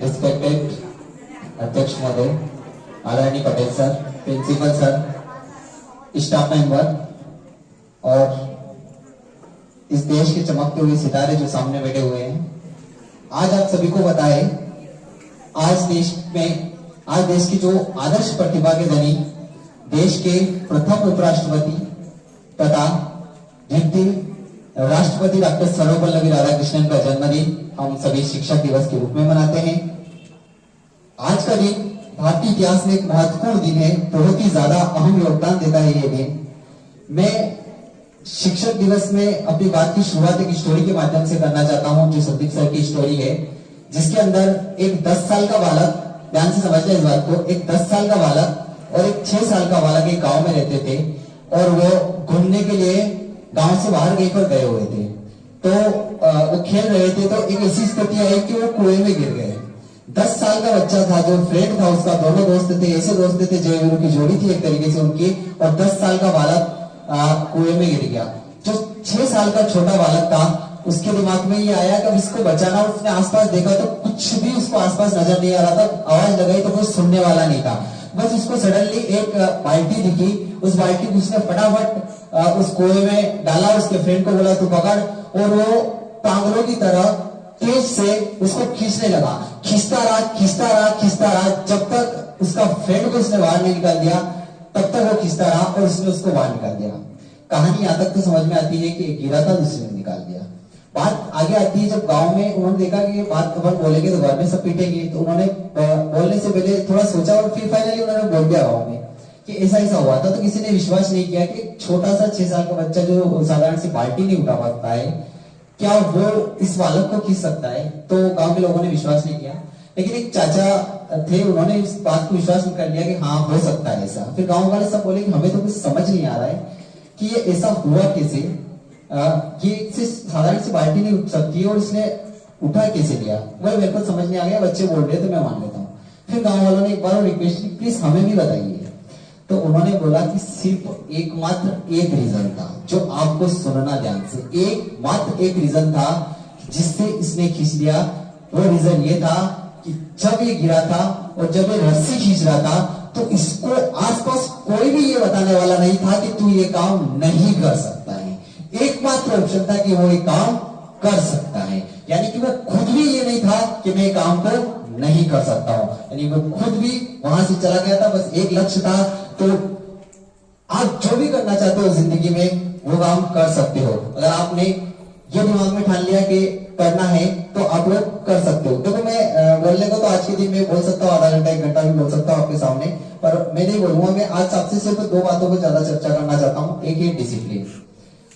Respected अध्यक्ष महोदय, आदरणीय Patel sir, principal sir, staff member और इस देश के चमकते हुए सितारे जो सामने बैठे हुए हैं, आज आप सभी को बताए आज देश की जो आदर्श प्रतिभा के धनी देश के प्रथम उपराष्ट्रपति तथा जिनके राष्ट्रपति डॉक्टर सर्वपल्लवी राधाकृष्णन का जन्मदिन हम सभी शिक्षक दिवस के रूप में मनाते हैं। आज का दिन भारतीय इतिहास में एक महत्वपूर्ण दिन है, बहुत ही ज्यादा अहम योगदान देता है ये दिन। मैं शिक्षक दिवस में अपनी बात की शुरुआत एक स्टोरी के माध्यम से करना चाहता हूं, जो संदीप सर की स्टोरी है, जिसके अंदर एक 10 साल का बालक, ध्यान से समझना इस बात को, एक 10 साल का बालक और एक 6 साल का बालक एक गांव में रहते थे और वो घूमने के लिए गांव से बाहर कहीं पर गए हुए थे। तो वो खेल रहे थे तो एक ऐसी स्थिति आई कि वो कुएं में गिर गए। 10 साल का बच्चा था, जो फ्रेंड था उसका, दोनों दोस्त थे, ऐसे दोस्त थे जय वीरू की जोड़ी थी एक तरीके से उनकी, और 10 साल का बालक कुएं में गिर गया। जो 6 साल का छोटा बालक था उसके दिमाग में ये आया कि इसको बचाना। उसने आसपास देखा तो कुछ भी उसको आसपास नजर नहीं आ रहा था, आवाज लगाई तो कोई सुनने वाला नहीं था। बस उसको सडनली एक बाल्टी दिखी, उस बाल्टी को उसने फटाफट उस कुएं में डाला, उसके फ्रेंड को बोला तू पकड़, और वो पागलों की तरह तेज से उसको खींचने लगा। खींचता रहा जब तक उसका फ्रेंड को उसने बाहर नहीं निकाल दिया, तब तक वो खींचता रहा और उसने उसको बाहर निकाल दिया। कहानी यहां तक तो समझ में आती है कि एक गिरा था, दूसरे ने निकाल दिया। बात आगे आती है जब गांव में उन्होंने देखा कि ये बात अपन बोलेंगे तो घर में सब पीटेंगे, तो उन्होंने बोलने से पहले थोड़ा सोचा और फिर फाइनली उन्होंने बोल दिया गांव में कि ऐसा ऐसा हुआ था। तो किसी ने विश्वास नहीं किया कि छोटा सा 6 साल का बच्चा जो साधारण सी बाल्टी नहीं उठा पाता है, क्या वो इस बालक को खींच सकता है? तो गांव के लोगों ने विश्वास नहीं किया, लेकिन एक चाचा थे, उन्होंने इस बात को विश्वास कर लिया कि हाँ हो सकता है ऐसा। फिर गांव वाले सब बोले कि हमें तो कुछ समझ नहीं आ रहा है कि ये ऐसा हुआ कैसे, ये साधारण सी बाल्टी नहीं उठ सकती और इसने उठा कैसे लिया, वह मेरे को समझ नहीं आ गया। बच्चे बोल रहे तो मैं मान लेता हूँ। फिर गांव वालों ने एक बार रिक्वेस्ट की प्लीज हमें भी बताइए। तो उन्होंने बोला कि सिर्फ एक रीजन था जो आपको सुनना ध्यान से, एक रीजन था जिससे इसने खींच लिया। वो रीजन ये था कि जब ये गिरा था और जब ये रस्सी खींच रहा था तो इसको आसपास कोई भी ये बताने वाला नहीं था कि तू ये काम नहीं कर सकता है। एकमात्र ऑप्शन था कि वो ये काम कर सकता है, यानी कि वो खुद भी ये नहीं था कि मैं काम को नहीं कर सकता हूं, यानी वो खुद भी वहां से चला गया था। बस एक लक्ष्य था। तो आप जो भी करना चाहते हो जिंदगी में वो काम कर सकते हो। अगर आपने ये दिमाग में ठान लिया कि करना है तो आप लोग कर सकते हो। देखो मैं बोलने को तो आज के दिन में बोल सकता हूँ, आधा घंटा 1 घंटा भी बोल सकता हूँ आपके सामने, पर मैं नहीं बोलूंगा। मैं आज आपसे सिर्फ 2 बातों को ज्यादा चर्चा करना चाहता हूँ। एक है डिसिप्लिन।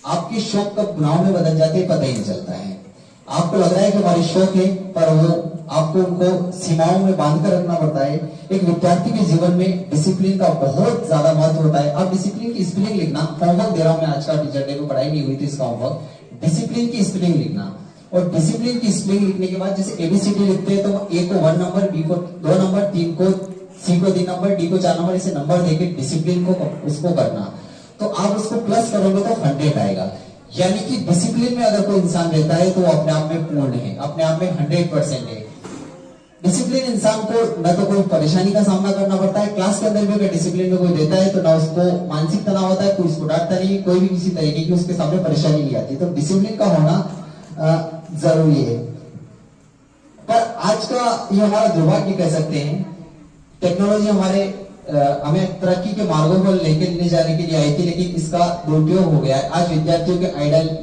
आपकी शौक कब गुनाहों में बदल जाती है पता ही नहीं चलता है। आपको लग रहा है कि हमारी शौक है, पर वो आपको उनको सीमाओं में बांध कर रखना पड़ता है। एक विद्यार्थी के जीवन में डिसिप्लिन का बहुत ज्यादा महत्व होता है। आप डिसिप्लिन की स्पेलिंग लिखना, होमवर्क दे रहा हूं मैं, आज का टीचर डे को पढ़ाई नहीं हुई थी इसका होमवर्क, डिसिप्लिन की स्पेलिंग लिखना। और डिसिप्लिन की स्पेलिंग लिखने के बाद जैसे एबीसीडी लिखते हैं तो ए को 1 नंबर, बी को 2 नंबर, 3 को, सी को 3 नंबर, डी को 4 नंबर, इसे नंबर देके डिसिप्लिन को उसको करना। तो आप उसको प्लस करोगे तो 100 आएगा। यानी कि डिसिप्लिन में अगर कोई इंसान रहता है तो वो अपने आप में पूर्ण है, अपने आप में 100% है। डिसिप्लिन इंसान को न तो कोई परेशानी का सामना करना पड़ता है, क्लास के अंदर भी अगर डिसिप्लिन में कोई रहता है तो ना उसको मानसिक तनाव होता है, कोई उसको डांटता नहीं, कोई भी किसी तरीके की उसके सामने परेशानी नहीं आती। तो डिसिप्लिन का होना जरूरी है। पर आज का ये हमारा दुर्भाग्य कह सकते हैं, टेक्नोलॉजी हमें तरक्की के मार्गों पर लेकर ले जाने के लिए आई थी, लेकिन इसका दुरुपयोग हो गया है। आज विद्यार्थियों के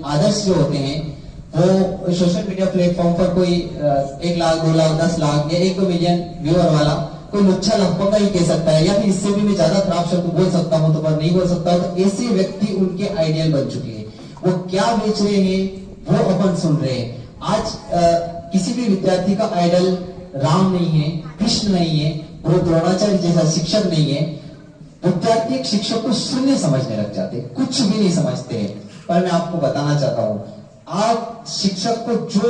आदर्श जो होते हैं वो सोशल मीडिया प्लेटफॉर्म पर कोई 1 लाख 2 लाख 10 लाख या 1-2 मिलियन व्यूअर वाला कोई लुच्चा लफंगा ही कह सकता है, या फिर इससे भी मैं ज्यादा खराब शब्द बोल सकता हूं तो पर नहीं बोल सकता हूं। तो ऐसे व्यक्ति उनके आइडियल बन चुके हैं। वो क्या बेच रहे हैं वो अपन सुन रहे हैं। आज किसी भी विद्यार्थी का आइडल राम नहीं है, कृष्ण नहीं है, वो द्रोणाचार्य जैसा शिक्षक नहीं है। विद्यार्थी एक शिक्षक को शून्य समझने लग जाते, कुछ भी नहीं समझते हैं। पर मैं आपको बताना चाहता हूं, आप शिक्षक को जो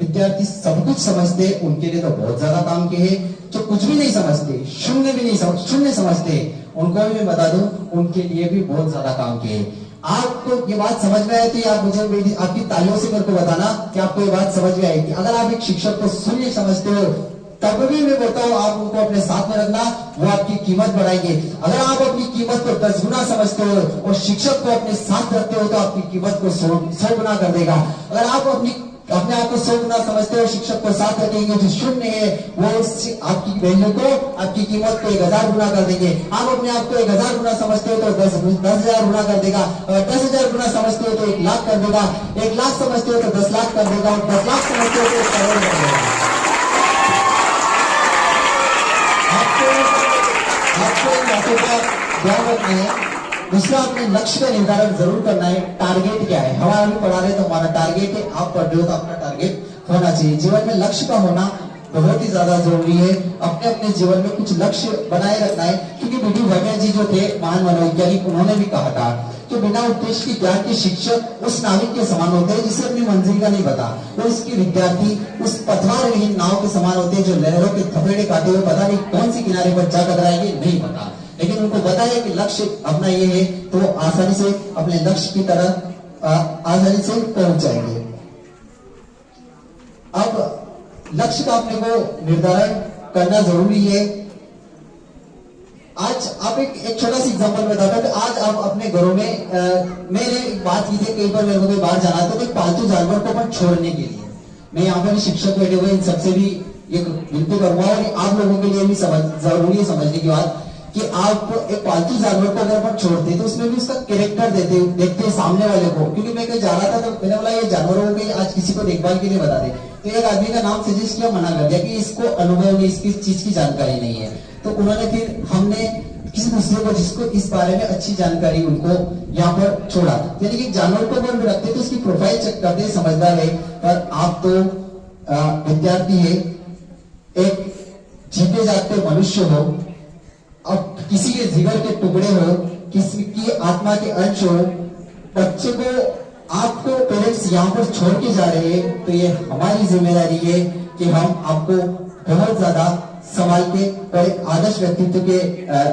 विद्यार्थी सब कुछ समझते हैं उनके लिए तो बहुत ज्यादा काम के हैं। जो कुछ भी नहीं समझते, शून्य समझते हैं, उनको भी मैं बता दूं उनके लिए भी बहुत ज्यादा काम के हैं। आपको ये बात समझ में आई तो आप मुझे आपकी तालियों से मेरे को बताना कि आपको ये बात समझ में आएगी। अगर आप एक शिक्षक को शून्य समझते हो तब भी मैं बोलता हूँ आप उनको अपने साथ में रखना, वो आपकी कीमत बढ़ाएंगे। अगर आप अपनी कीमत को 10 गुना समझते हो और शिक्षक को अपने साथ रखते हो तो आपकी कीमत को 100 गुना कर देगा। अगर आप अपने आप को 100 गुना समझते हो, शिक्षक को साथ रखेंगे जो शून्य है वो आपकी वैल्यू को, आपकी कीमत को 1000 गुना कर देंगे। आप अपने आप को 1000 गुना समझते हो तो 10,000 गुना कर देगा। अगर 10,000 गुना समझते हो तो 1 लाख कर देगा। 1 लाख समझते हो तो 10 लाख कर देगा और 10 लाख समझते हो तो 1 करोड़ कर देगा। आपको इन बातों का ध्यान रखना है। दूसरा, अपने लक्ष्य का निर्धारण जरूर करना है। टारगेट क्या है? हमारा भी पढ़ा रहे तो हमारा टारगेट है, आप पढ़ रहे हो तो अपना टारगेट होना चाहिए। जीवन में लक्ष्य का होना बहुत ही ज्यादा जरूरी है। अपने अपने जीवन में कुछ लक्ष्य बनाए रखना है, क्योंकि बीडी भटिया जी जो थे महान मनोवैज्ञानिक, उन्होंने भी कहा था कि बिना उद्देश्य के ज्ञान के शिक्षक उस नाविक के समान होते हैं जिसे अपनी मंजिल का नहीं पता। वो उसके विद्यार्थी उस पथवार विहीन नाव के समान होते हैं जो लहरों के थपेड़े खाते हुए पता नहीं कौन सी किनारे पर जा टकराएगी, नहीं पता, लेकिन उनको पता है कि लक्ष्य अपना ये है तो वो आसानी से अपने लक्ष्य की तरह आसानी से पहुंच जाएंगे। अब लक्ष्य का अपने को निर्धारण करना जरूरी है। आज आप एक छोटा सा एग्जांपल बताता हूं कि आज आप अपने घरों में मैंने एक बात की थी, कई बार मेरे को भी बाहर जाना था तो एक पालतू जानवर को अपन छोड़ने के लिए, मैं यहाँ पर शिक्षक बैठे हुए इन सबसे भी ये विनती करूंगा और आप लोगों के लिए भी जरूरी है समझने की बात कि आप एक पालतू जानवर को अगर अपन छोड़ते हैं तो उसमें भी उसका कैरेक्टर देखते हैं सामने वाले को। क्योंकि मैं कहीं जा रहा था तो मैंने बोला ये जानवरों को आज किसी को देखभाल के लिए बता दे, तो एक आदमी का नाम सजेस्ट किया, मना कर दिया कि इसको अनुभव नहीं, इसकी चीज की जानकारी नहीं है। तो उन्होंने फिर हमने किसी दूसरे को जिसको इस बारे में अच्छी जानकारी उनको यहाँ पर छोड़ा। यानी कि जानवर को अगर रखते तो उसकी प्रोफाइल चेक करते, समझदार है, पर आप तो विद्यार्थी है, एक जीते जागते मनुष्य हो, अब किसी के जिगर के टुकड़े हो, किसी की आत्मा के अंश हो, बच्चे को आपको पेरेंट्स यहाँ पर छोड़ के जा रहे हैं तो ये हमारी जिम्मेदारी है कि हम आपको बहुत ज्यादा संभाल के और एक आदर्श व्यक्तित्व के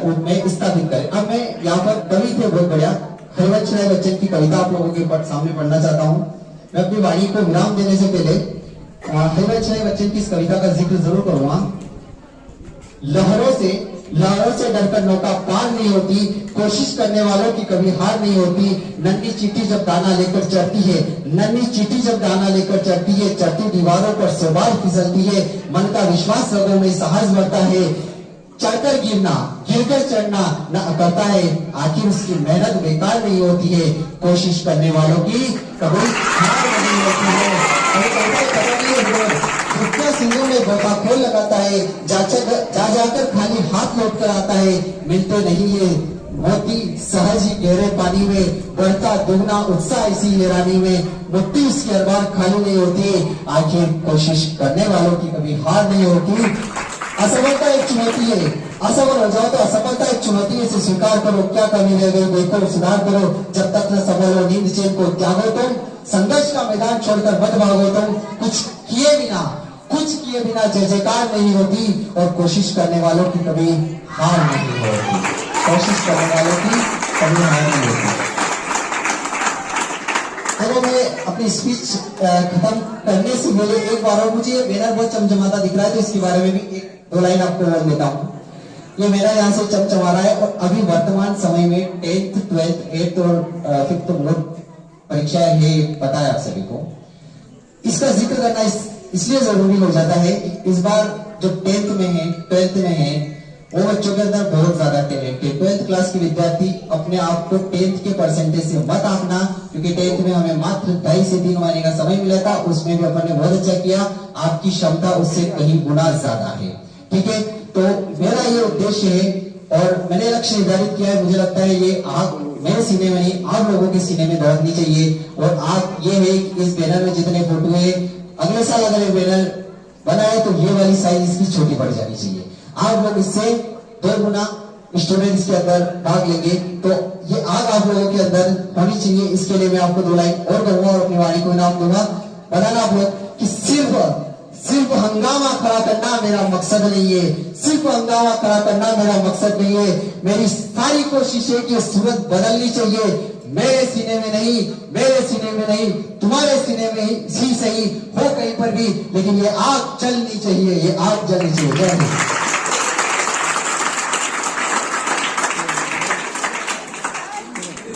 रूप में स्थापित करें। अब मैं यहाँ पर कवि थे बहुत बढ़िया हरिवंश राय बच्चन की कविता आप लोगों के सामने पढ़ना चाहता हूँ। मैं अपनी वाणी को विराम देने से पहले हरिवंश राय बच्चन की इस कविता का जिक्र जरूर करूंगा। लहरों से डरकर नौका पार नहीं होती, कोशिश करने वालों की कभी हार नहीं होती। नन्ही चींटी जब दाना लेकर चढ़ती है, नन्ही चींटी जब दाना लेकर चढ़ती है, चढ़ती दीवारों पर 100 बार फिसलती है। मन का विश्वास रगों में साहस बढ़ता है, चढ़कर गिरना गिरकर चढ़ना न करता है, आखिर उसकी मेहनत बेकार नहीं होती है। कोशिश करने वालों की कभी हार नहीं होती है। सिंगों में खोल लगाता है, जा जाकर खाली हाथ लौट कर आता है। मिलते नहीं है मोती सहज ही गहरे पानी में, बढ़ता दुगना उत्साह इसी हैरानी में। मुट्ठी उसकी हर बार खाली नहीं होती, आखिर कोशिश करने वालों की कभी हार नहीं होती। असफलता एक चुनौती है, असफल हो जाओ तो असफलता एक चुनौती है, इसे स्वीकार करो। क्या कमी रह गई देखो, सुधार करो। जब तक न सफल हो नींद चैन को त्यागो तुम, संघर्ष का मैदान छोड़कर मत भागो तुम। कुछ किए बिना जय जयकार नहीं होती, और कोशिश करने वालों की कभी हार नहीं होती। कोशिश करने वालों की कभी हार नहीं होती। चलो मैं अपनी स्पीच खत्म करने से पहले एक बार और, मुझे बैनर बहुत चमचमाता दिख रहा है तो इसके बारे में भी 1-2 लाइन आपको बोल देता हूँ। ये मेरा यहाँ से चमचमा रहा है और अभी वर्तमान समय में 10th, 12th, 8th और 5th बोर्ड परीक्षा है, पता है आप सभी को। इसका जिक्र करना इसलिए जरूरी हो जाता है कि इस बार जो 10th में है, 12th में है, वो बच्चों के अंदर बहुत ज्यादा टैलेंट है। 12th क्लास के विद्यार्थी अपने आप को 10th के परसेंटेज से मत आंकना, क्योंकि 10th में हमें मात्र 2.5 से 3 महीने का समय मिला था, उसमें भी अपन ने बहुत अच्छा किया। आपकी क्षमता उससे कहीं गुना ज्यादा है, ठीक है। तो मेरा ये उद्देश्य है और मैंने लक्ष्य निर्धारित किया है। मुझे लगता है ये आग मेरे सीने में नहीं, आप लोगों के सीने में दौड़नी चाहिए। और आग ये है कि इस बैनर में जितने फोटो है, अगले साल अगर ये बैनर बनाए तो ये वाली साइज इसकी छोटी पड़ जानी चाहिए। आप लोग इससे 2 गुना स्टूडेंट्स के अंदर भाग लेंगे तो ये आग आप लोगों के अंदर होनी चाहिए। इसके लिए मैं आपको 2 लाइन और कहूंगा और अपनी वाणी को इनाम दूंगा। बताना आप लोग कि सिर्फ हंगामा खड़ा करना मेरा मकसद नहीं है, सिर्फ हंगामा खड़ा करना मेरा मकसद नहीं है। मेरी सारी कोशिश है कि सूरत बदलनी चाहिए। मेरे सीने में नहीं, मेरे सीने में नहीं, तुम्हारे सीने में ही सही हो कहीं पर भी, लेकिन ये आग जलनी चाहिए, ये आग जलनी चाहिए। जय हिंद।